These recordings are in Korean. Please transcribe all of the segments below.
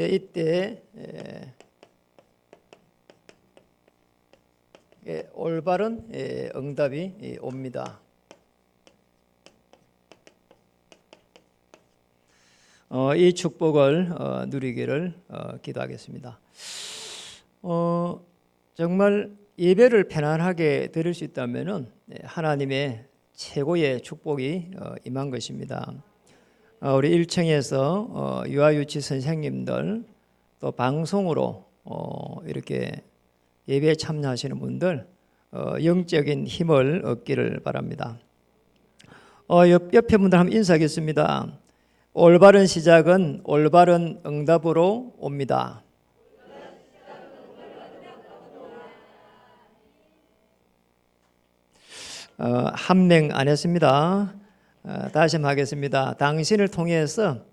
이때 올바른 응답이 옵니다. 이 축복을 누리기를 기도하겠습니다. 정말 예배를 편안하게 드릴 수 있다면 하나님의 최고의 축복이 임한 것입니다. 우리 1층에서 유아유치 선생님들 또 방송으로 이렇게 예배에 참여하시는 분들 영적인 힘을 얻기를 바랍니다. 옆에 분들 한번 인사하겠습니다. 올바른 시작은 올바른 응답으로 옵니다. 함명 안 했습니다. 다시 한번 하겠습니다. 당신을 통해서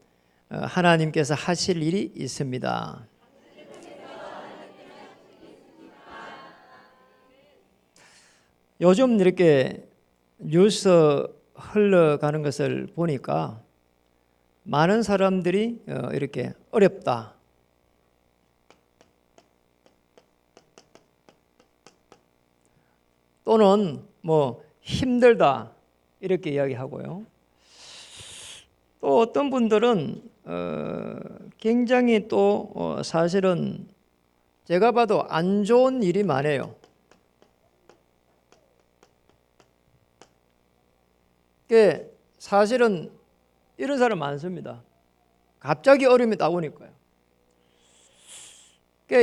하나님께서 하실 일이 있습니다. 요즘 이렇게 뉴스 흘러가는 것을 보니까 많은 사람들이 이렇게 어렵다, 또는 힘들다 이렇게 이야기하고요. 또 어떤 분들은 굉장히 또 사실은 제가 봐도 안 좋은 일이 많아요. 사실은 이런 사람 많습니다. 갑자기 어려움이 딱 오니까요.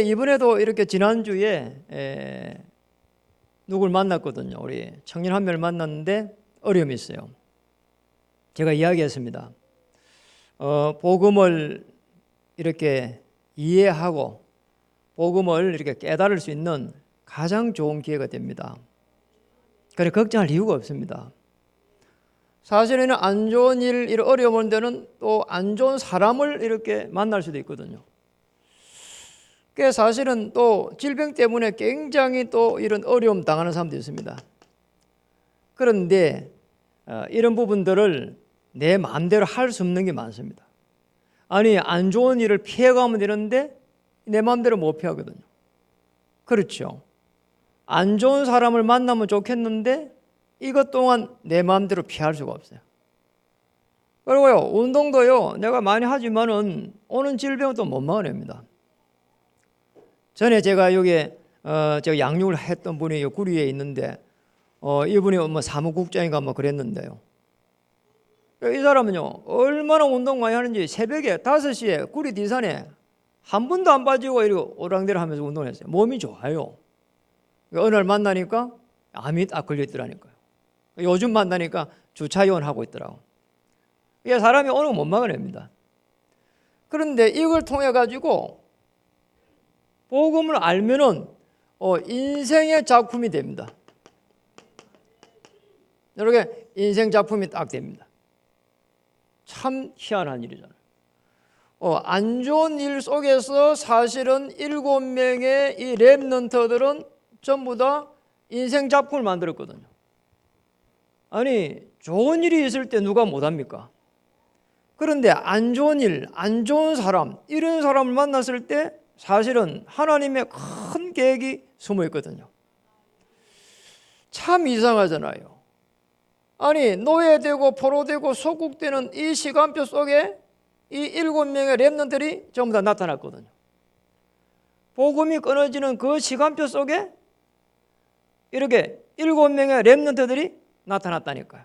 이번에도 이렇게 지난주에 누굴 만났거든요. 우리 청년 한 명을 만났는데 어려움이 있어요. 제가 이야기했습니다. 복음을 이렇게 이해하고 복음을 이렇게 깨달을 수 있는 가장 좋은 기회가 됩니다. 그래 걱정할 이유가 없습니다. 사실은 안 좋은 일, 이런 어려움 오는 데는 또 안 좋은 사람을 이렇게 만날 수도 있거든요. 사실은 또 질병 때문에 굉장히 또 이런 어려움 당하는 사람도 있습니다. 그런데 이런 부분들을 내 마음대로 할 수 없는 게 많습니다. 아니, 안 좋은 일을 피해가면 되는데 내 마음대로 못 피하거든요. 그렇죠. 안 좋은 사람을 만나면 좋겠는데 이것 또한 내 마음대로 피할 수가 없어요. 그리고요, 운동도요, 내가 많이 하지만은 오는 질병은 또 못 막아냅니다. 전에 제가 여기 제가 양육을 했던 분이 구리에 있는데 이분이 사무국장인가 그랬는데요. 이 사람은요, 얼마나 운동 많이 하는지 새벽에 5시에 구리 디산에 한 번도 안 빠지고 이러고 오랑대를 하면서 운동을 했어요. 몸이 좋아요. 어느 날 만나니까 암이 딱 걸려있더라니까요. 요즘 만나니까 주차요원 하고 있더라고. 이게 사람이 어느 거 못 막아냅니다. 그런데 이걸 통해 가지고 복음을 알면은 인생의 작품이 됩니다. 이렇게 인생 작품이 딱 됩니다. 참 희한한 일이잖아요. 안 좋은 일 속에서 사실은 7명의 이 렘넌트들은 전부 다 인생 작품을 만들었거든요. 아니, 좋은 일이 있을 때 누가 못합니까? 그런데 안 좋은 일, 안 좋은 사람, 이런 사람을 만났을 때 사실은 하나님의 큰 계획이 숨어 있거든요. 참 이상하잖아요. 아니, 노예되고 포로되고 속국되는 이 시간표 속에 이 7명의 렘넌트들이 전부 다 나타났거든요. 복음이 끊어지는 그 시간표 속에 이렇게 7명의 렘넌트들이 나타났다니까요.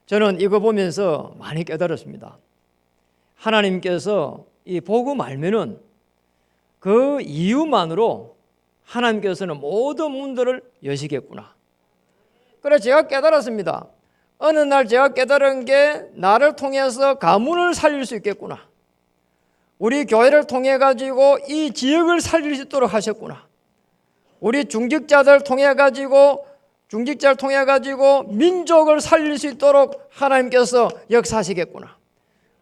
저는 이거 보면서 많이 깨달았습니다. 하나님께서 이 복음 알면은 그 이유만으로 하나님께서는 모든 문들을 여시겠구나. 그래서 제가 깨달았습니다. 어느 날 제가 깨달은 게 나를 통해서 가문을 살릴 수 있겠구나. 우리 교회를 통해 가지고 이 지역을 살릴 수 있도록 하셨구나. 우리 중직자를 통해 가지고 민족을 살릴 수 있도록 하나님께서 역사하시겠구나.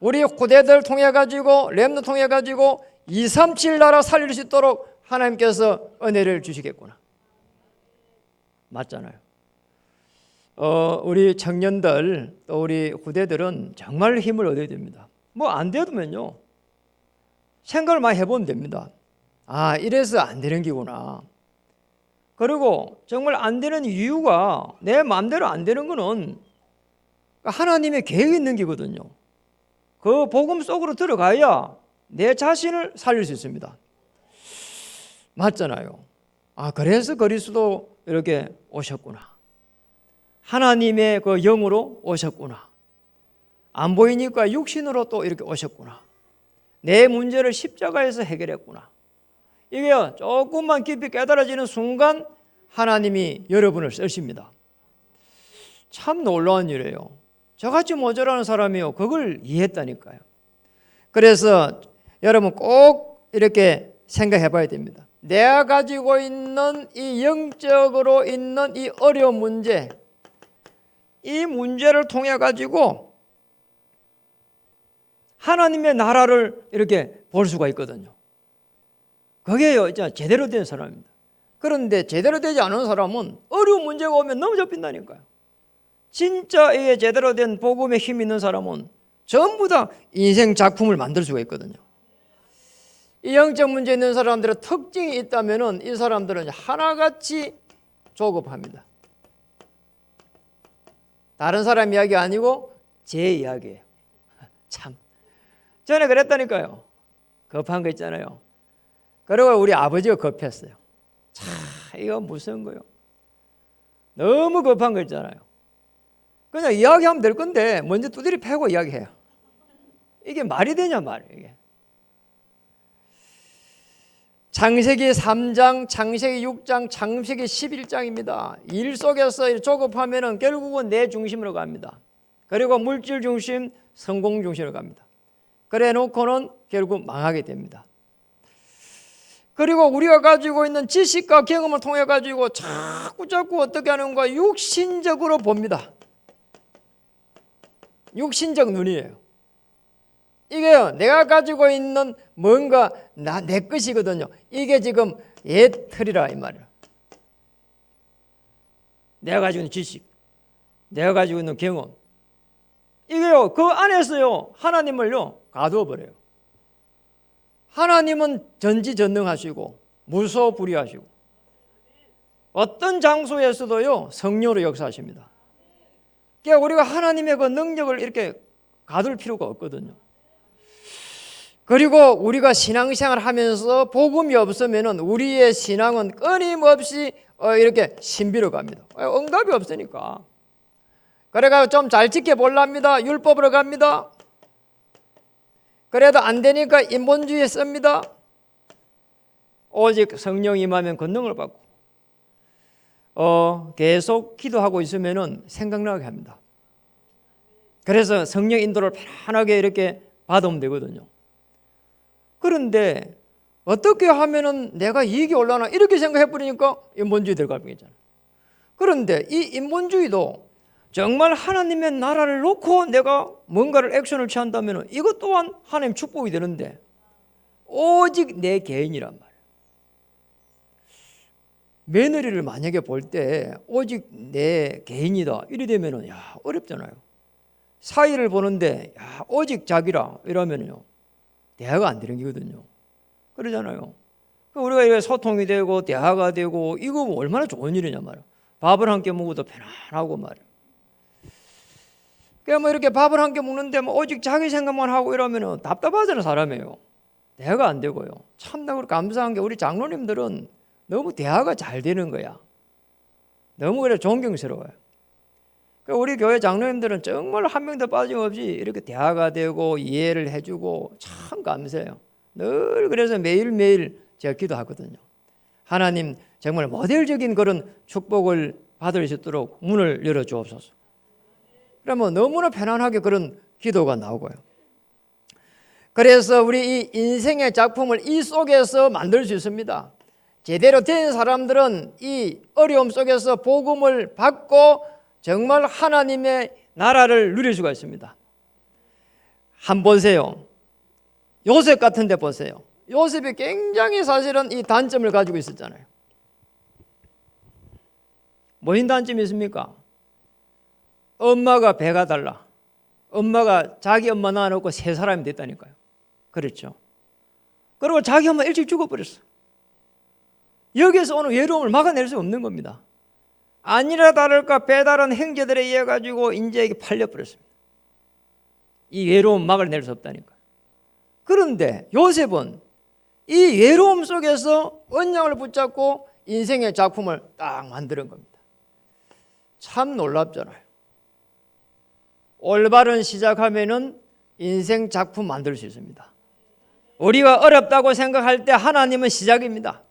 우리 후대들 통해 가지고 렘넌트 통해 가지고 237 나라 살릴 수 있도록 하나님께서 은혜를 주시겠구나. 맞잖아요. 우리 청년들 또 우리 후대들은 정말 힘을 얻어야 됩니다. 안 되면요, 생각을 많이 해보면 됩니다. 아, 이래서 안 되는 기구나. 그리고 정말 안 되는 이유가 내 마음대로 안 되는 거는 하나님의 계획이 있는 기거든요. 그 복음 속으로 들어가야 내 자신을 살릴 수 있습니다. 맞잖아요. 아, 그래서 그리스도 이렇게 오셨구나. 하나님의 그 영으로 오셨구나. 안 보이니까 육신으로 또 이렇게 오셨구나. 내 문제를 십자가에서 해결했구나. 이게 조금만 깊이 깨달아지는 순간 하나님이 여러분을 쓰십니다. 참 놀라운 일이에요. 저같이 모자라는 사람이요, 그걸 이해했다니까요. 그래서 여러분 꼭 이렇게 생각해 봐야 됩니다. 내가 가지고 있는 이 영적으로 있는 이 어려운 문제, 이 문제를 통해 가지고 하나님의 나라를 이렇게 볼 수가 있거든요. 그게요, 제대로 된 사람입니다. 그런데 제대로 되지 않은 사람은 어려운 문제가 오면 너무 접힌다니까요. 진짜 이게 제대로 된 복음에 힘 있는 사람은 전부 다 인생 작품을 만들 수가 있거든요. 이 영적 문제 있는 사람들의 특징이 있다면 이 사람들은 하나같이 조급합니다. 다른 사람 이야기 아니고 제 이야기예요. 참, 전에 그랬다니까요. 급한 거 있잖아요. 그리고 우리 아버지가 급했어요. 참, 이거 무슨 거요? 너무 급한 거 있잖아요. 그냥 이야기하면 될 건데 먼저 두드리 패고 이야기해요. 이게 말이 되냐 말이에요. 이게. 창세기 3장, 창세기 6장, 창세기 11장입니다. 일 속에서 조급하면 결국은 내 중심으로 갑니다. 그리고 물질 중심, 성공 중심으로 갑니다. 그래 놓고는 결국 망하게 됩니다. 그리고 우리가 가지고 있는 지식과 경험을 통해 가지고 자꾸 어떻게 하는가 육신적으로 봅니다. 육신적 눈이에요. 이게요, 내가 가지고 있는 뭔가 내 것이거든요. 이게 지금 옛 틀이라 이 말이에요. 내가 가지고 있는 지식, 내가 가지고 있는 경험, 이게요, 그 안에서요 하나님을요 가두어 버려요. 하나님은 전지전능하시고 무소불위하시고 어떤 장소에서도요 성령으로 역사하십니다. 그러니까 우리가 하나님의 그 능력을 이렇게 가둘 필요가 없거든요. 그리고 우리가 신앙생활 하면서 복음이 없으면 우리의 신앙은 끊임없이 이렇게 신비로 갑니다. 응답이 없으니까. 그래가 좀 잘 지켜보랍니다. 율법으로 갑니다. 그래도 안 되니까 인본주의에 씁니다. 오직 성령 임하면 권능을 받고 계속 기도하고 있으면 생각나게 합니다. 그래서 성령 인도를 편안하게 이렇게 받으면 되거든요. 그런데 어떻게 하면은 내가 이익이 올라나 이렇게 생각해 버리니까 인본주의 들어갈 뻔했잖아요. 그런데 이 인본주의도 정말 하나님의 나라를 놓고 내가 뭔가를 액션을 취한다면 이것 또한 하나님 축복이 되는데 오직 내 개인이란 말이에요. 며느리를 만약에 볼 때 오직 내 개인이다 이래 되면은 어렵잖아요. 사이를 보는데 오직 자기라 이러면요 대화가 안 되는 거거든요. 그러잖아요. 우리가 이렇게 소통이 되고 대화가 되고 이거 뭐 얼마나 좋은 일이냐 말이에요. 밥을 함께 먹어도 편안하고 말이에요. 그냥 뭐 이렇게 밥을 함께 먹는데 뭐 오직 자기 생각만 하고 이러면은 답답하잖아요, 사람이에요. 대화가 안 되고요. 참나 감사한 게 우리 장로님들은 너무 대화가 잘 되는 거야. 너무 그래 존경스러워요. 우리 교회 장로님들은 정말 한 명도 빠짐없이 이렇게 대화가 되고 이해를 해주고 참 감사해요. 늘 그래서 매일매일 제가 기도하거든요. 하나님 정말 모델적인 그런 축복을 받을 수 있도록 문을 열어주옵소서. 그러면 너무나 편안하게 그런 기도가 나오고요. 그래서 우리 이 인생의 작품을 이 속에서 만들 수 있습니다. 제대로 된 사람들은 이 어려움 속에서 복음을 받고 정말 하나님의 나라를 누릴 수가 있습니다. 한번 보세요. 요셉 같은 데 보세요. 요셉이 굉장히 사실은 이 단점을 가지고 있었잖아요. 무슨 단점이 있습니까? 엄마가 배가 달라. 엄마가 자기 엄마 낳아놓고 세 사람이 됐다니까요. 그렇죠. 그리고 자기 엄마 일찍 죽어버렸어. 여기에서 오는 외로움을 막아낼 수 없는 겁니다. 아니라 다를까 배다른 형제들에 의해 가지고 인자에게 팔려버렸습니다. 이 외로움 막아낼 수 없다니까. 그런데 요셉은 이 외로움 속에서 언약을 붙잡고 인생의 작품을 딱 만드는 겁니다. 참 놀랍잖아요. 올바른 시작하면은 인생 작품 만들 수 있습니다. 우리가 어렵다고 생각할 때 하나님은 시작입니다.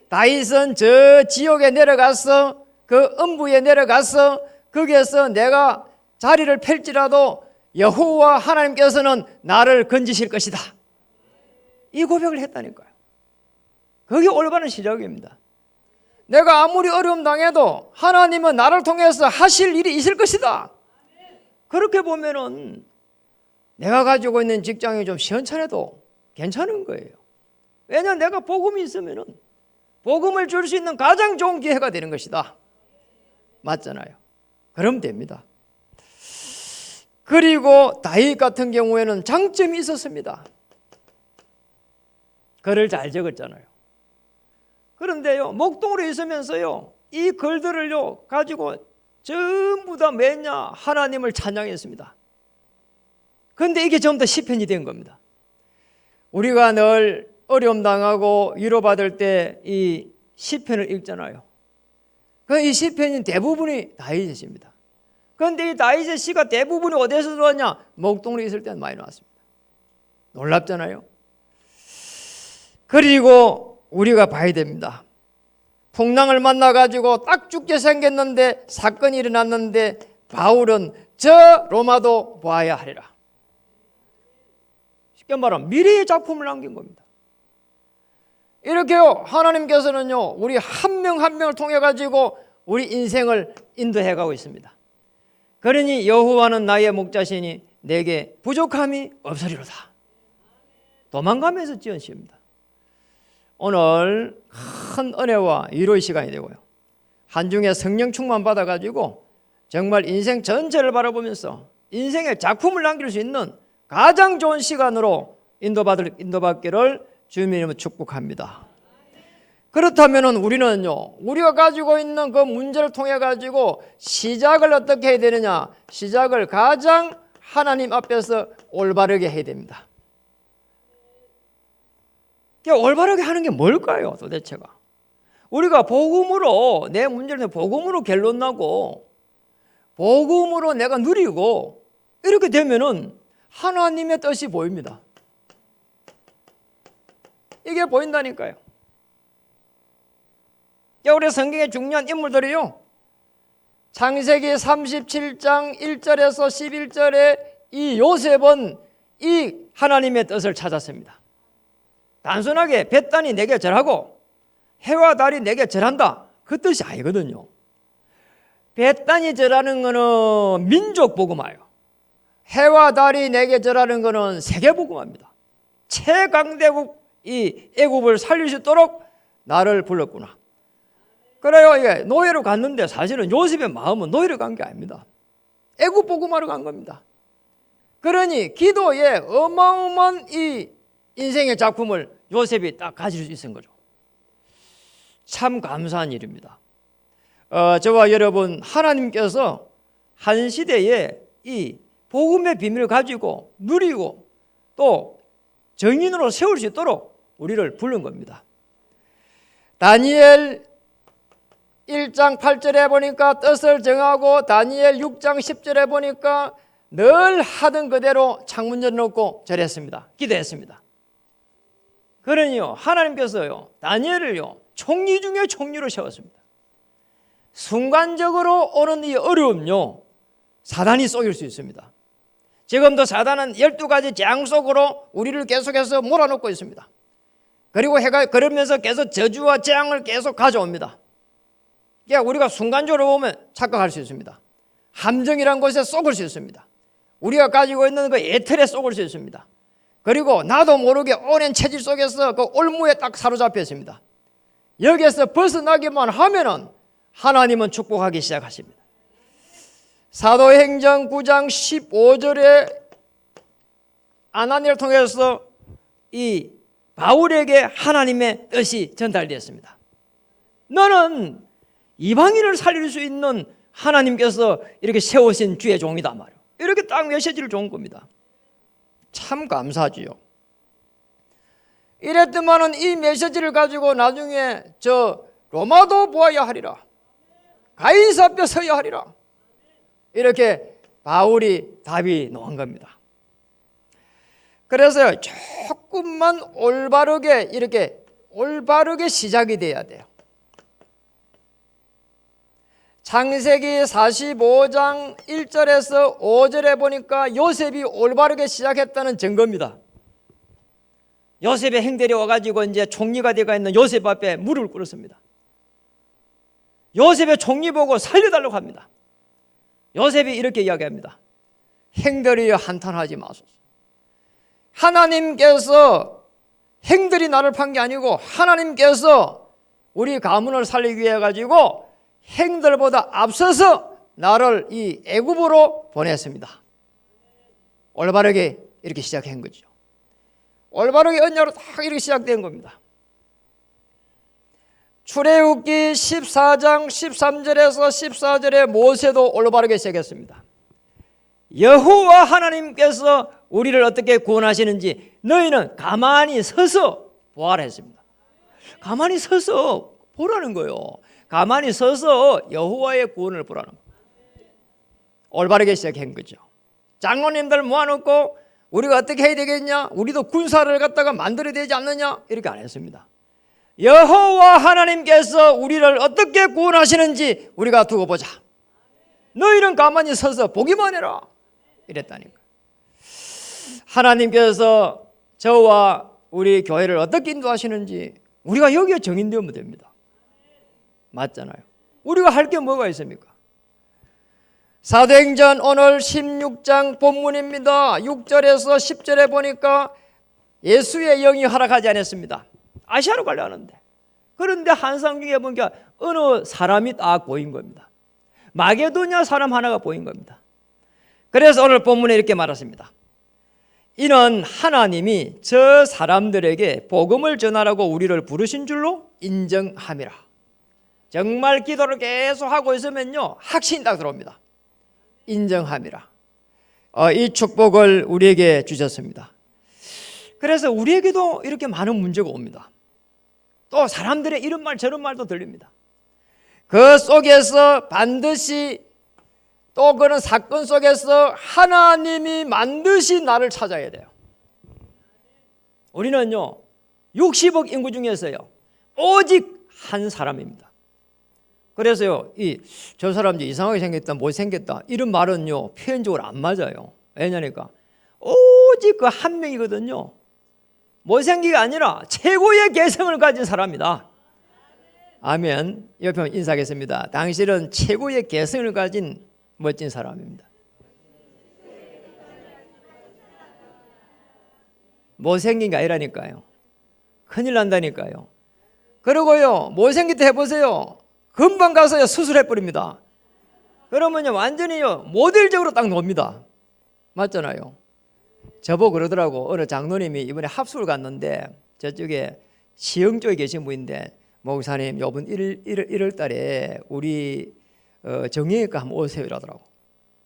다윗은 저 지옥에 내려가서 그 음부에 내려가서 거기에서 내가 자리를 펼지라도 여호와 하나님께서는 나를 건지실 것이다. 이 고백을 했다니까요. 그게 올바른 시작입니다. 내가 아무리 어려움 당해도 하나님은 나를 통해서 하실 일이 있을 것이다. 그렇게 보면은 내가 가지고 있는 직장이 좀 시원찮아도 괜찮은 거예요. 왜냐하면 내가 복음이 있으면은 복음을 줄 수 있는 가장 좋은 기회가 되는 것이다. 맞잖아요. 그럼 됩니다. 그리고 다윗 같은 경우에는 장점이 있었습니다. 글을 잘 적었잖아요. 그런데요, 목동으로 있으면서요, 이 글들을요 가지고 전부 다 매냐 하나님을 찬양했습니다. 그런데 이게 전부 다 시편이 된 겁니다. 우리가 늘 어려움 당하고 위로받을 때 이 시편을 읽잖아요. 이 시편이 대부분이 다윗의 시입니다. 그런데 이 다윗의 시가 대부분이 어디에서 들어왔냐? 목동으로 있을 때는 많이 나왔습니다. 놀랍잖아요. 그리고 우리가 봐야 됩니다. 풍랑을 만나가지고 딱 죽게 생겼는데 사건이 일어났는데 바울은 저 로마도 보아야 하리라. 쉽게 말하면 미래의 작품을 남긴 겁니다. 이렇게요, 하나님께서는요, 우리 한 명 한 명을 통해 가지고 우리 인생을 인도해 가고 있습니다. 그러니 여호와는 나의 목자시니 내게 부족함이 없으리로다. 도망가면서 지은 시입니다. 오늘 큰 은혜와 위로의 시간이 되고요, 한중에 성령 충만 받아 가지고 정말 인생 전체를 바라보면서 인생의 작품을 남길 수 있는 가장 좋은 시간으로 인도받기를 주님의 이름으로 축복합니다. 그렇다면 우리는요, 우리가 가지고 있는 그 문제를 통해 가지고 시작을 어떻게 해야 되느냐? 시작을 가장 하나님 앞에서 올바르게 해야 됩니다. 올바르게 하는 게 뭘까요, 도대체가? 우리가 복음으로 내 문제를 복음으로 결론 나고 복음으로 내가 누리고 이렇게 되면은 하나님의 뜻이 보입니다. 이게 보인다니까요. 우리 성경의 중요한 인물들이요, 창세기 37장 1절에서 11절에 이 요셉은 이 하나님의 뜻을 찾았습니다. 단순하게 벳단이 내게 절하고 해와 달이 내게 절한다, 그 뜻이 아니거든요. 벳단이 절하는 것은 민족 복음화예요. 해와 달이 내게 절하는 것은 세계 복음화입니다. 최강대국 이 애굽을 살릴 수 있도록 나를 불렀구나. 그래요. 이게 노예로 갔는데 사실은 요셉의 마음은 노예로 간 게 아닙니다. 애굽 복음하러 간 겁니다. 그러니 기도에 어마어마한 이 인생의 작품을 요셉이 딱 가질 수 있는 거죠. 참 감사한 일입니다. 저와 여러분, 하나님께서 한 시대에 이 복음의 비밀을 가지고 누리고 또 정인으로 세울 수 있도록 우리를 부른 겁니다. 다니엘 1장 8절에 보니까 뜻을 정하고 다니엘 6장 10절에 보니까 늘 하던 그대로 창문 열어놓고 절했습니다. 기도했습니다. 그러니요, 하나님께서요, 다니엘을요, 총리 중에 총리로 세웠습니다. 순간적으로 오는 이 어려움요, 사단이 쏘일 수 있습니다. 지금도 사단은 12가지 재앙 속으로 우리를 계속해서 몰아넣고 있습니다. 그리고 해가 그러면서 계속 저주와 재앙을 계속 가져옵니다. 그러니까 우리가 순간적으로 보면 착각할 수 있습니다. 함정이란 곳에 쏘을 수 있습니다. 우리가 가지고 있는 그 에틀에 쏘을 수 있습니다. 그리고 나도 모르게 오랜 체질 속에서 그 올무에 딱 사로잡혀 있습니다. 여기에서 벗어나기만 하면은 하나님은 축복하기 시작하십니다. 사도행전 9장 15절에 아나니를 통해서 이 바울에게 하나님의 뜻이 전달되었습니다. 너는 이방인을 살릴 수 있는 하나님께서 이렇게 세우신 주의 종이다 말이에요. 이렇게 딱 메시지를 준 겁니다. 참 감사하지요. 이랬더만은 이 메시지를 가지고 나중에 저 로마도 보아야 하리라, 가이사 앞에 서야 하리라, 이렇게 바울이 답이 나온 겁니다. 그래서 조금만 올바르게 이렇게 올바르게 시작이 돼야 돼요. 창세기 45장 1절에서 5절에 보니까 요셉이 올바르게 시작했다는 증거입니다. 요셉의 행들이 와가지고 이제 총리가 되어 있는 요셉 앞에 무릎을 꿇었습니다. 요셉의 총리 보고 살려달라고 합니다. 요셉이 이렇게 이야기합니다. 행들이여 한탄하지 마소서. 하나님께서 행들이 나를 판 게 아니고 하나님께서 우리 가문을 살리기 위해 가지고 행들보다 앞서서 나를 이 애굽으로 보냈습니다. 올바르게 이렇게 시작한 거죠. 올바르게 언약으로 딱 이렇게 시작된 겁니다. 출애굽기 14장 13절에서 14절에 모세도 올바르게 시작했습니다. 여호와 하나님께서 우리를 어떻게 구원하시는지 너희는 가만히 서서 보아라 했습니다. 가만히 서서 보라는 거예요. 가만히 서서 여호와의 구원을 보라는 거예요. 올바르게 시작한 거죠. 장로님들 모아놓고 우리가 어떻게 해야 되겠냐, 우리도 군사를 갖다가 만들어야 되지 않느냐, 이렇게 안 했습니다. 여호와 하나님께서 우리를 어떻게 구원하시는지 우리가 두고 보자. 너희는 가만히 서서 보기만 해라, 이랬다니까. 하나님께서 저와 우리 교회를 어떻게 인도하시는지 우리가 여기에 정인되면 됩니다. 맞잖아요. 우리가 할 게 뭐가 있습니까? 사도행전 오늘 16장 본문입니다. 6절에서 10절에 보니까 예수의 영이 허락하지 않았습니다. 아시아로 가려 하는데, 그런데 한상 중에 보니까 어느 사람이 딱 보인 겁니다. 마게도냐 사람 하나가 보인 겁니다. 그래서 오늘 본문에 이렇게 말했습니다. 이는 하나님이 저 사람들에게 복음을 전하라고 우리를 부르신 줄로 인정함이라. 정말 기도를 계속 하고 있으면요, 확신이 딱 들어옵니다. 인정함이라. 이 축복을 우리에게 주셨습니다. 그래서 우리에게도 이렇게 많은 문제가 옵니다. 또 사람들의 이런 말 저런 말도 들립니다. 그 속에서 반드시 또 그런 사건 속에서 하나님이 반드시 나를 찾아야 돼요. 우리는요 60억 인구 중에서요 오직 한 사람입니다. 그래서요 저 사람 이상하게 생겼다, 못생겼다 이런 말은요 표현적으로 안 맞아요. 왜냐니까 오직 그 한 명이거든요. 못생기가 아니라 최고의 개성을 가진 사람이다. 아멘. 옆에 인사하겠습니다. 당신은 최고의 개성을 가진 멋진 사람입니다. 못생긴 게 아니라니까요. 큰일 난다니까요. 그리고요 못생겼다 해보세요. 금방 가서요 수술해버립니다. 그러면요 완전히요 모델적으로 딱 놉니다. 맞잖아요. 저보고 그러더라고. 어느 장로님이 이번에 합숙을 갔는데 저쪽에 시흥 쪽에 계신 분인데, 목사님 이번 1월 달에 우리 정형외과 한번 오세요 이러더라고.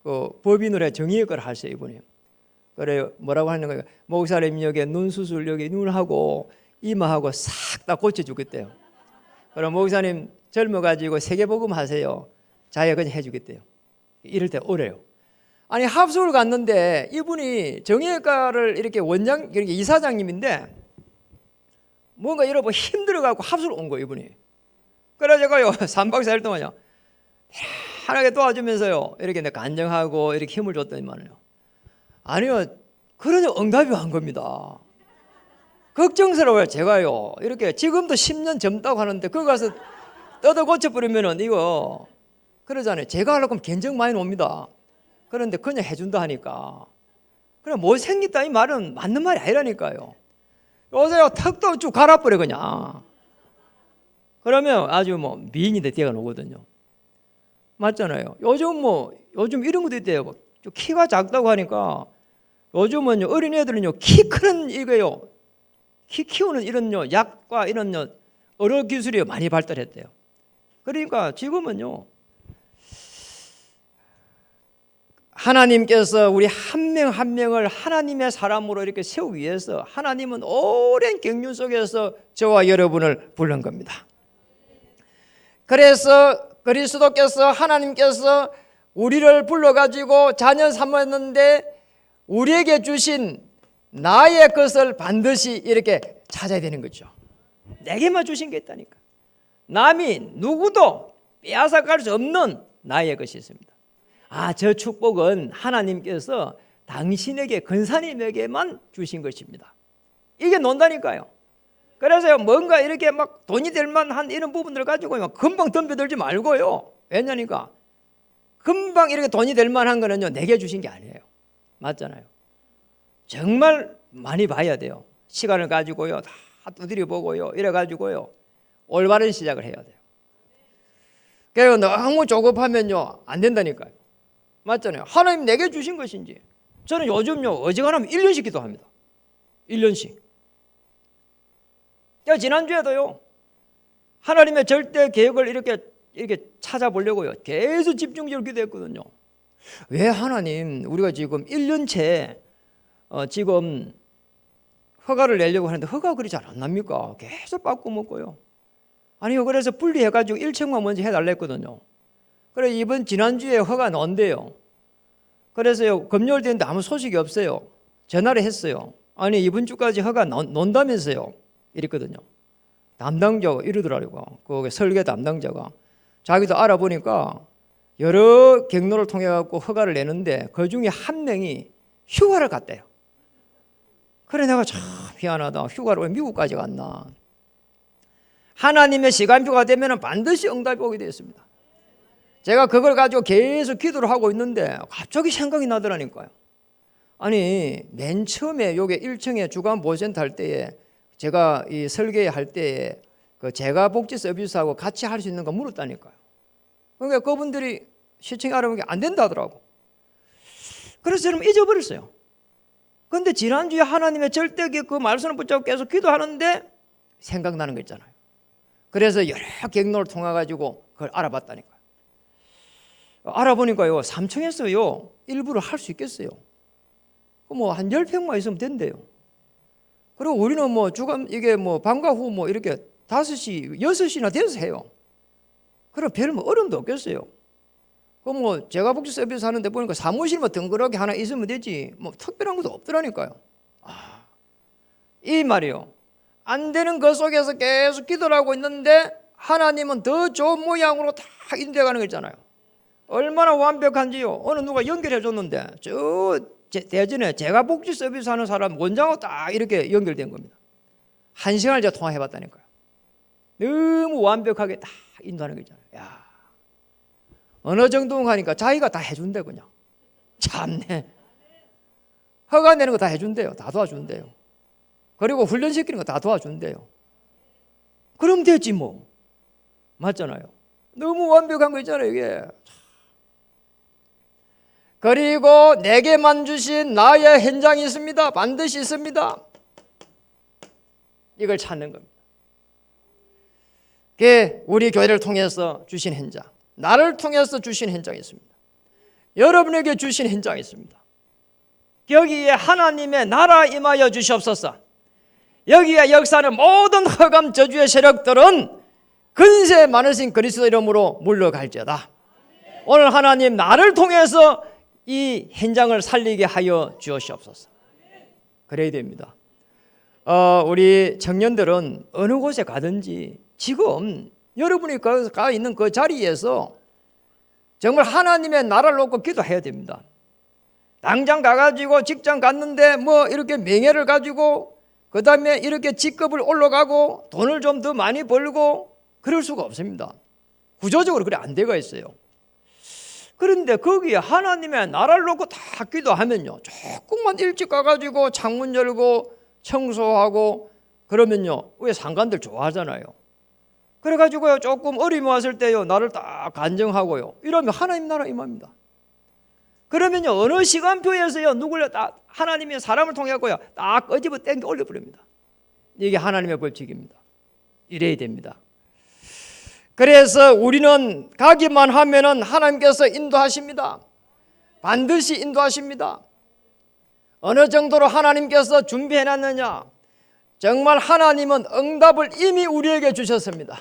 그 법인으로 정형외과를 하세요 이분이. 그래 뭐라고 하는 거예요? 목사님 여기 눈 수술 여기 눈하고 이마하고 싹 다 고쳐주겠대요. 그럼 목사님 젊어가지고 세계복음 하세요. 자기가 그냥 해주겠대요. 이럴 때 오래요. 아니 합숙을 갔는데 이분이 정형외과를 이렇게 원장 이렇게 이사장님인데 뭔가 이러고 힘들어갖고 합숙을 온 거예요 이분이. 그래 제가요 3박 4일 동안요 편하게 도와주면서요 이렇게 내가 간정하고 이렇게 힘을 줬더니만요 아니요 그러니 응답이 한 겁니다. 걱정스러워요. 제가요 이렇게 지금도 10년 젊다고 하는데 거기 가서 뜯어 고쳐버리면은 이거 그러잖아요. 제가 하려고 하면 견적 많이 옵니다. 그런데 그냥 해준다 하니까 그냥 못생겼다 이 말은 맞는 말이 아니라니까요. 요새요 턱도 쭉 갈아버려 그냥. 그러면 아주 뭐 미인인데 뛰어가 오거든요. 맞잖아요. 요즘 이런 것도 있대요. 키가 작다고 하니까 요즘은 어린애들은요 키 크는 이거요 키 키우는 이런 약과 이런 의료 기술이 많이 발달했대요. 그러니까 지금은요, 하나님께서 우리 한 명 한 명을 하나님의 사람으로 이렇게 세우기 위해서 하나님은 오랜 경륜 속에서 저와 여러분을 부른 겁니다. 그래서 그리스도께서 하나님께서 우리를 불러가지고 자녀 삼았는데 우리에게 주신 나의 것을 반드시 이렇게 찾아야 되는 거죠. 내게만 주신 게 있다니까. 남이 누구도 빼앗아갈 수 없는 나의 것이 있습니다. 저 축복은 하나님께서 당신에게 근사님에게만 주신 것입니다. 이게 논다니까요. 그래서 뭔가 이렇게 막 돈이 될 만한 이런 부분들 가지고 금방 덤벼들지 말고요. 왜냐니까 금방 이렇게 돈이 될 만한 거는요, 내게 주신 게 아니에요. 맞잖아요. 정말 많이 봐야 돼요. 시간을 가지고요, 다 두드려 보고요, 이래 가지고요, 올바른 시작을 해야 돼요. 그리고 너무 조급하면요, 안 된다니까요. 맞잖아요. 하나님 내게 주신 것인지. 저는 요즘요, 어지간하면 1년씩 기도합니다. 1년씩. 제가 지난주에도요, 하나님의 절대 계획을 이렇게 찾아보려고요, 계속 집중적으로 기도했거든요. 왜 하나님, 우리가 지금 1년째 지금 허가를 내려고 하는데 허가가 그리 잘 안 납니까? 계속 빠꾸 먹고요. 아니요, 그래서 분리해가지고 1층만 먼저 해달라 했거든요. 그래 지난주에 허가 나온대요. 그래서요, 금요일 됐는데 아무 소식이 없어요. 전화를 했어요. 아니 이번 주까지 허가 논다면서요, 이랬거든요. 담당자가 이러더라고요. 그 설계 담당자가 자기도 알아보니까 여러 경로를 통해 갖고 허가를 내는데 그 중에 한 명이 휴가를 갔대요. 그래 내가 참 희한하다. 휴가를 왜 미국까지 갔나. 하나님의 시간표가 되면 반드시 응답이 오게 되었습니다. 제가 그걸 가지고 계속 기도를 하고 있는데 갑자기 생각이 나더라니까요. 아니 맨 처음에 요게 1층에 주간보호센터 할 때에 제가 이 설계할 때에 그 재가복지 서비스하고 같이 할 수 있는 거 물었다니까요. 그러니까 그분들이 시청에 알아보니까 안 된다 하더라고. 그래서 저는 잊어버렸어요. 그런데 지난주에 하나님의 절대기 그 말씀을 붙잡고 계속 기도하는데 생각나는 거 있잖아요. 그래서 여러 경로를 통해 가지고 그걸 알아봤다니까요. 알아보니까요, 3층에서요 일부러 할 수 있겠어요. 뭐 한 10평만 있으면 된대요. 그리고 우리는 뭐 주간 이게 뭐 방과 후 뭐 이렇게 5시, 6시나 돼서 해요. 그럼 별 뭐 어려움도 없겠어요. 그 뭐 제가 복지 서비스 하는데 보니까 사무실만 덩그렇게 하나 있으면 되지 뭐 특별한 것도 없더라니까요. 이 말이요. 안 되는 것 속에서 계속 기도를 하고 있는데 하나님은 더 좋은 모양으로 다 인도해가는 거 있잖아요. 얼마나 완벽한지요. 어느 누가 연결해 줬는데 저 대전에 제가 복지 서비스 하는 사람 원장하고 딱 이렇게 연결된 겁니다. 1시간을 제가 통화해 봤다니까요. 너무 완벽하게 다 인도하는 거 있잖아요. 야, 어느 정도 가니까 자기가 다 해준대 그냥. 참네. 허가 내는 거 다 해준대요. 다 도와준대요. 그리고 훈련시키는 거 다 도와준대요. 그럼 되지 뭐. 맞잖아요. 너무 완벽한 거 있잖아요 이게. 그리고 내게만 주신 나의 현장이 있습니다. 반드시 있습니다. 이걸 찾는 겁니다. 그게 우리 교회를 통해서 주신 현장, 나를 통해서 주신 현장이 있습니다. 여러분에게 주신 현장이 있습니다. 여기에 하나님의 나라 임하여 주시옵소서. 여기에 역사하는 모든 흑암 저주의 세력들은 근세 많으신 그리스도 이름으로 물러갈지어다. 오늘 하나님 나를 통해서 이 현장을 살리게 하여 주시옵소서. 그래야 됩니다. 우리 청년들은 어느 곳에 가든지 지금 여러분이 가 있는 그 자리에서 정말 하나님의 나라를 놓고 기도해야 됩니다. 당장 가가지고 직장 갔는데 뭐 이렇게 명예를 가지고 그 다음에 이렇게 직급을 올라가고 돈을 좀 더 많이 벌고 그럴 수가 없습니다. 구조적으로 그래 안 되가 있어요. 그런데 거기에 하나님의 나라를 놓고 다 기도하면요, 조금만 일찍 가가지고 창문 열고 청소하고 그러면요, 왜 상관들 좋아하잖아요. 그래가지고요, 조금 어려움이 왔을 때요, 나를 딱 간정하고요, 이러면 하나님 나라 임합니다. 그러면요, 어느 시간표에서요, 누굴 딱 하나님의 사람을 통해서요, 딱 끄집어 땡겨 올려버립니다. 이게 하나님의 법칙입니다. 이래야 됩니다. 그래서 우리는 가기만 하면은 하나님께서 인도하십니다. 반드시 인도하십니다. 어느 정도로 하나님께서 준비해 놨느냐? 정말 하나님은 응답을 이미 우리에게 주셨습니다.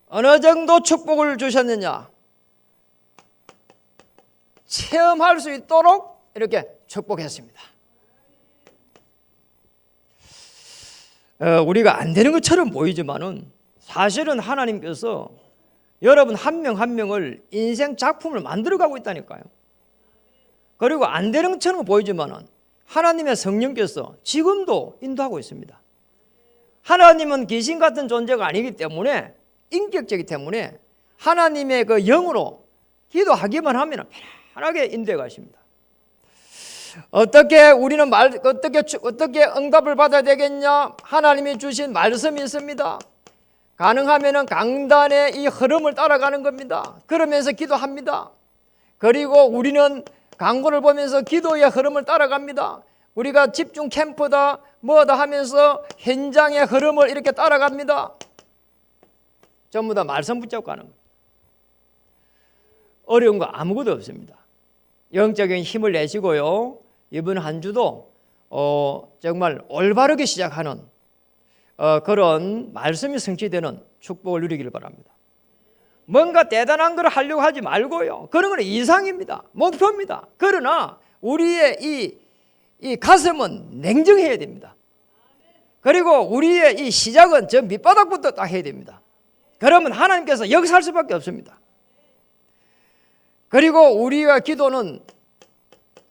어느 정도 축복을 주셨느냐? 체험할 수 있도록 이렇게 축복했습니다. 우리가 안 되는 것처럼 보이지만은 사실은 하나님께서 여러분 한 명 한 명을 인생 작품을 만들어가고 있다니까요. 그리고 안 되는 것처럼 보이지만은 하나님의 성령께서 지금도 인도하고 있습니다. 하나님은 귀신 같은 존재가 아니기 때문에, 인격적이기 때문에 하나님의 그 영으로 기도하기만 하면 편하게 인도해 가십니다. 어떻게 우리는 어떻게 응답을 받아야 되겠냐? 하나님이 주신 말씀이 있습니다. 가능하면 강단의 이 흐름을 따라가는 겁니다. 그러면서 기도합니다. 그리고 우리는 광고를 보면서 기도의 흐름을 따라갑니다. 우리가 집중 캠프다 뭐다 하면서 현장의 흐름을 이렇게 따라갑니다. 전부 다 말씀 붙잡고 가는 거예요. 어려운 거 아무것도 없습니다. 영적인 힘을 내시고요. 이번 한 주도 정말 올바르게 시작하는 그런 말씀이 성취되는 축복을 누리기를 바랍니다. 뭔가 대단한 걸 하려고 하지 말고요. 그런 건 이상입니다. 목표입니다. 그러나 우리의 이 가슴은 냉정해야 됩니다. 그리고 우리의 이 시작은 저 밑바닥부터 딱 해야 됩니다. 그러면 하나님께서 역사할 수밖에 없습니다. 그리고 우리가 기도는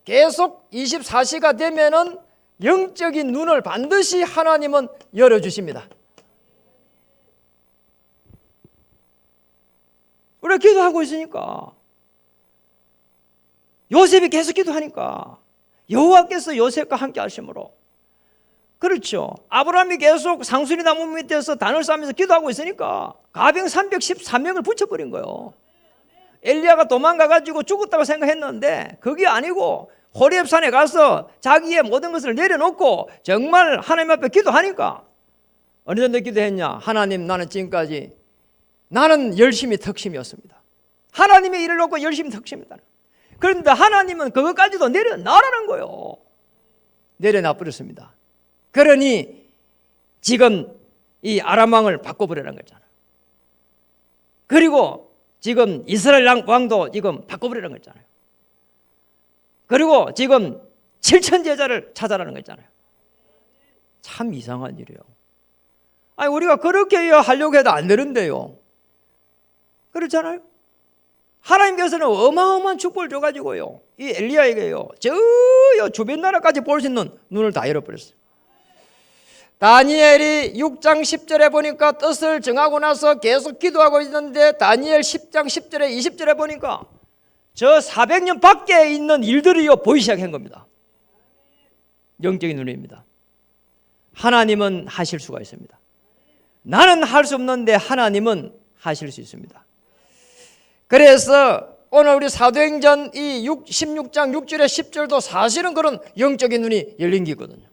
계속 24시가 되면은 영적인 눈을 반드시 하나님은 열어주십니다. 우리가 기도하고 있으니까, 요셉이 계속 기도하니까 여호와께서 요셉과 함께 하심으로, 그렇죠. 아브라함이 계속 상수리 나무 밑에서 단을 쌓으면서 기도하고 있으니까 가병 314명을 붙여버린 거예요. 엘리야가 도망가가지고 죽었다고 생각했는데 그게 아니고 호렙산에 가서 자기의 모든 것을 내려놓고 정말 하나님 앞에 기도하니까, 어느 정도 기도했냐? 하나님, 나는 지금까지 나는 열심히 턱심이었습니다. 하나님의 일을 놓고 열심히 턱심이다. 그런데 하나님은 그것까지도 내려놔라는 거예요. 내려놔 버렸습니다. 그러니 지금 이 아람 왕을 바꿔버리라는 거잖아. 그리고 지금 이스라엘 왕도 지금 바꿔버리라는 거잖아요. 그리고 지금 7천 제자를 찾아라는 거잖아요. 참 이상한 일이에요. 아니, 우리가 그렇게 하려고 해도 안 되는데요. 그렇잖아요. 하나님께서는 어마어마한 축복을 줘가지고요, 이 엘리야에게요, 저 주변 나라까지 볼 수 있는 눈을 다 열어버렸어요. 다니엘이 6장 10절에 보니까 뜻을 정하고 나서 계속 기도하고 있는데, 다니엘 10장 10절에 20절에 보니까 저 400년 밖에 있는 일들이요 보이기 시작한 겁니다. 영적인 눈입니다. 하나님은 하실 수가 있습니다. 나는 할 수 없는데 하나님은 하실 수 있습니다. 그래서 오늘 우리 사도행전 이 16장 6절에 10절도 사실은 그런 영적인 눈이 열린 게거든요.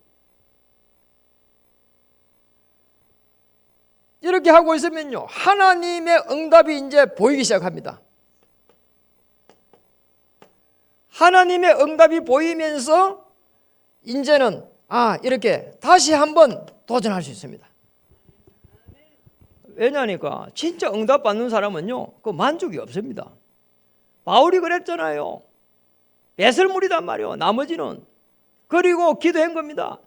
이렇게 하고 있으면요, 하나님의 응답이 이제 보이기 시작합니다. 하나님의 응답이 보이면서 이제는 이렇게 다시 한번 도전할 수 있습니다. 왜냐니까 진짜 응답 받는 사람은요, 그 만족이 없습니다. 바울이 그랬잖아요. 배설물이단 말이에요, 나머지는. 그리고 기도한 겁니다.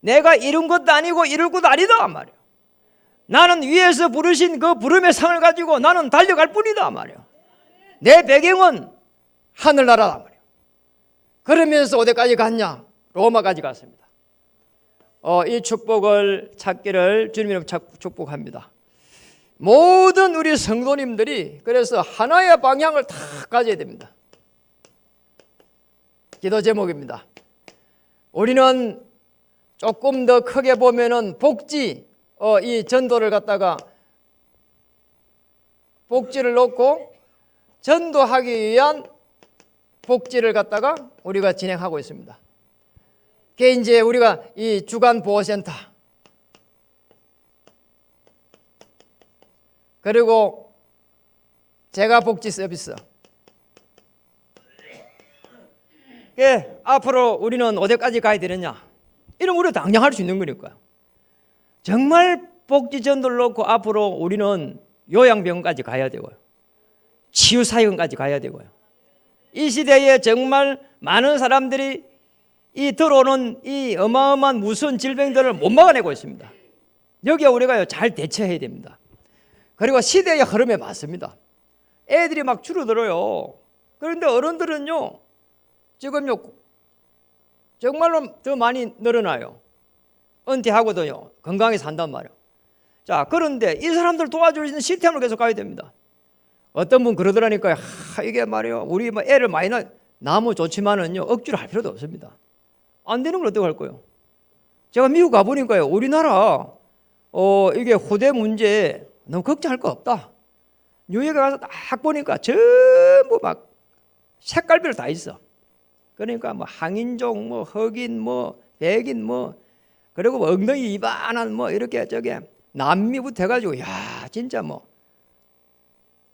내가 이룬 것도 아니고 이룰 것도 아니다 말이에요. 나는 위에서 부르신 그 부름의 상을 가지고 나는 달려갈 뿐이다 말이에요. 내 배경은 하늘나라다 말이에요. 그러면서 어디까지 갔냐? 로마까지 갔습니다. 이 축복을 찾기를 주님으로 축복합니다. 모든 우리 성도님들이 그래서 하나의 방향을 다 가져야 됩니다. 기도 제목입니다. 우리는 조금 더 크게 보면은 복지, 이 전도를 갖다가 복지를 놓고 전도하기 위한 복지를 갖다가 우리가 진행하고 있습니다. 그게 이제 우리가 이 주간 보호센터, 그리고 재가복지 서비스. 앞으로 우리는 어디까지 가야 되느냐? 이런 우리가 당장 할 수 있는 거니까요. 정말 복지전도를 놓고 앞으로 우리는 요양병원까지 가야 되고요. 치유사역까지 가야 되고요. 이 시대에 정말 많은 사람들이 이 들어오는 이 어마어마한 무서운 질병들을 못 막아내고 있습니다. 여기에 우리가 잘 대처해야 됩니다. 그리고 시대의 흐름에 맞습니다. 애들이 막 줄어들어요. 그런데 어른들은요, 지금요, 정말로 더 많이 늘어나요. 은퇴하고도요, 건강하게 산단 말이에요. 자, 그런데 이 사람들 도와줄 수 있는 시스템을 계속 가야 됩니다. 어떤 분 그러더라니까요. 이게 말이에요. 우리 뭐 애를 많이 나무 좋지만은요, 억지로 할 필요도 없습니다. 안 되는 걸 어떻게 할 거예요? 제가 미국 가보니까요, 우리나라, 이게 후대 문제 너무 걱정할 거 없다. 뉴욕에 가서 딱 보니까 전부 막 색깔별 다 있어. 그러니까 뭐 항인종, 뭐 흑인, 뭐 백인, 뭐 그리고 뭐 엉덩이 이반한 뭐 이렇게 저게 남미부터 해가지고 야 진짜 뭐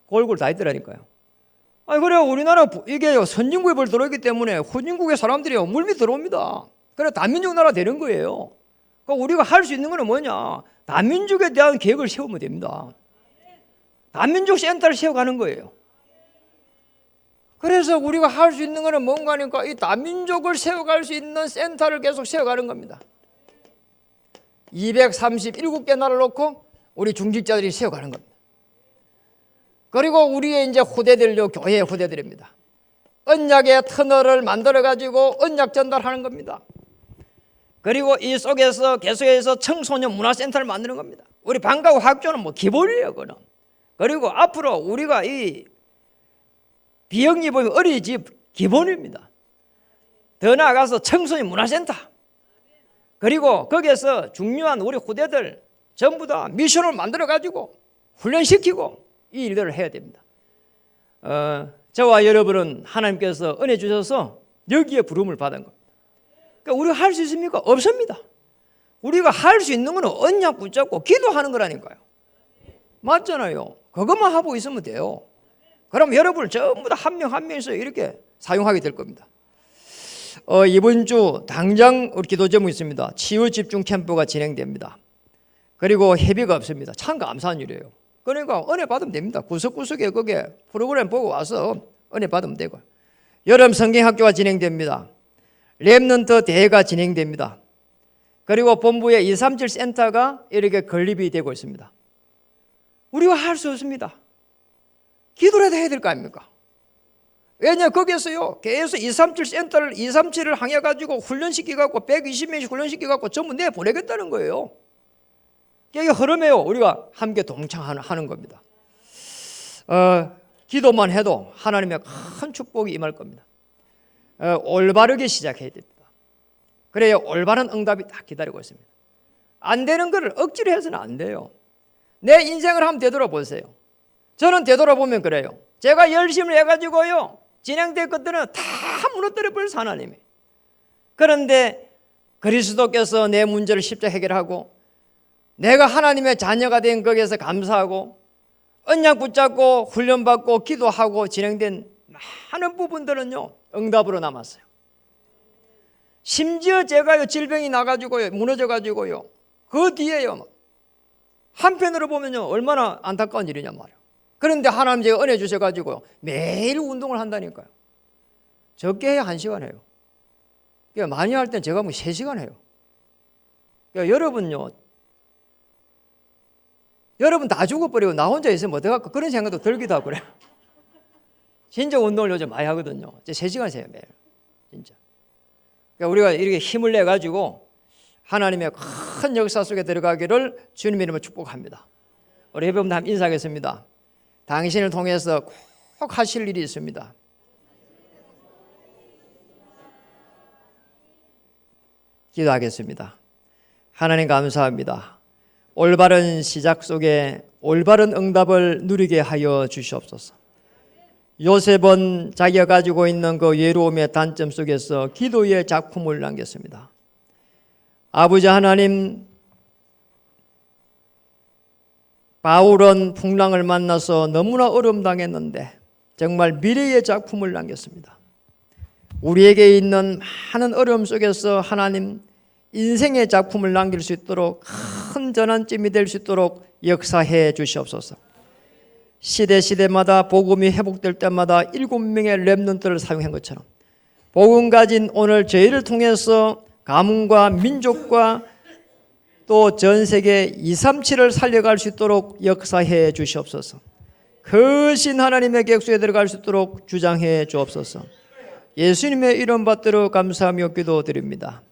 골골 다 있더라니까요. 아니 그래요. 우리나라 이게 선진국에 벌 들어있기 때문에 후진국의 사람들이 물밑 들어옵니다. 그래 다민족 나라 되는 거예요. 그러니까 우리가 할 수 있는 거는 뭐냐? 다민족에 대한 계획을 세우면 됩니다. 다민족 센터를 세워가는 거예요. 그래서 우리가 할 수 있는 거는 뭔가 하니까 이 다민족을 세워갈 수 있는 센터를 계속 세워가는 겁니다. 237개 나라를 놓고 우리 중직자들이 세워가는 겁니다. 그리고 우리의 이제 후대들요, 교회의 후대들입니다. 언약의 터널을 만들어가지고 언약 전달하는 겁니다. 그리고 이 속에서 계속해서 청소년 문화센터를 만드는 겁니다. 우리 방과후 학교는 뭐 기본이에요, 그거는. 그리고 앞으로 우리가 이 비영리 보면 어린이집 기본입니다. 더 나아가서 청소년 문화센터. 그리고 거기에서 중요한 우리 후대들 전부 다 미션을 만들어가지고 훈련시키고 이 일들을 해야 됩니다. 저와 여러분은 하나님께서 은혜 주셔서 여기에 부름을 받은 겁니다. 그러니까 우리가 할 수 있습니까? 없습니다. 우리가 할 수 있는 건 언약 붙잡고 기도하는 거라니까요. 맞잖아요. 그것만 하고 있으면 돼요. 그럼 여러분을 전부 다 한 명 한 명에서 이렇게 사용하게 될 겁니다. 이번 주 당장 우리 기도 제목이 있습니다. 치유 집중 캠프가 진행됩니다. 그리고 회비가 없습니다. 참 감사한 일이에요. 그러니까 은혜 받으면 됩니다. 구석구석에 거기에 프로그램 보고 와서 은혜 받으면 되고. 여름 성경학교가 진행됩니다. 렘넌트 대회가 진행됩니다. 그리고 본부에 237 센터가 이렇게 건립이 되고 있습니다. 우리가 할 수 없습니다. 기도라도 해야 될 거 아닙니까? 왜냐 거기에서요 계속 237 센터를 237을 향해 가지고 훈련시키갖고 120명씩 훈련시키갖고 전부 내보내겠다는 거예요. 이게 흐름이에요. 우리가 함께 동참하는 겁니다. 기도만 해도 하나님의 큰 축복이 임할 겁니다. 올바르게 시작해야 됩니다. 그래야 올바른 응답이 딱 기다리고 있습니다. 안 되는 것을 억지로 해서는 안 돼요. 내 인생을 한번 되돌아보세요. 저는 되돌아보면 그래요. 제가 열심히 해가지고요 진행된 것들은 다 무너뜨려 버려서 하나님이. 그런데 그리스도께서 내 문제를 십자가 해결하고 내가 하나님의 자녀가 된 거기에서 감사하고 언약 붙잡고 훈련받고 기도하고 진행된 많은 부분들은요 응답으로 남았어요. 심지어 제가요 질병이 나가지고요 무너져가지고요 그 뒤에요 한편으로 보면요 얼마나 안타까운 일이냐 말이에요. 그런데 하나님 제가 은혜 주셔가지고요 매일 운동을 한다니까요. 적게 해야 1시간 해요. 그러니까 많이 할 땐 제가 뭐 3시간 해요. 그러니까 여러분 다 죽어버리고 나 혼자 있으면 어떡할까 그런 생각도 들기도 하고 그래요. 진짜 운동을 요즘 많이 하거든요. 3시간 해요 매일 진짜. 그러니까 우리가 이렇게 힘을 내가지고 하나님의 큰 역사 속에 들어가기를 주님 이름으로 축복합니다. 우리 여러분 한번 인사하겠습니다. 당신을 통해서 꼭 하실 일이 있습니다. 기도하겠습니다. 하나님 감사합니다. 올바른 시작 속에 올바른 응답을 누리게 하여 주시옵소서. 요셉은 자기가 가지고 있는 그 외로움의 단점 속에서 기도의 작품을 남겼습니다. 아버지 하나님, 바울은 풍랑을 만나서 너무나 어려움 당했는데 정말 미래의 작품을 남겼습니다. 우리에게 있는 많은 어려움 속에서 하나님 인생의 작품을 남길 수 있도록 큰 전환점이 될 수 있도록 역사해 주시옵소서. 시대마다 복음이 회복될 때마다 7명의 렘넌트를 사용한 것처럼 복음 가진 오늘 저희를 통해서 가문과 민족과 또 전 세계 237을 살려갈 수 있도록 역사해 주시옵소서. 크신 하나님의 객수에 들어갈 수 있도록 주장해 주옵소서. 예수님의 이름 받들어 감사하며 기도드립니다.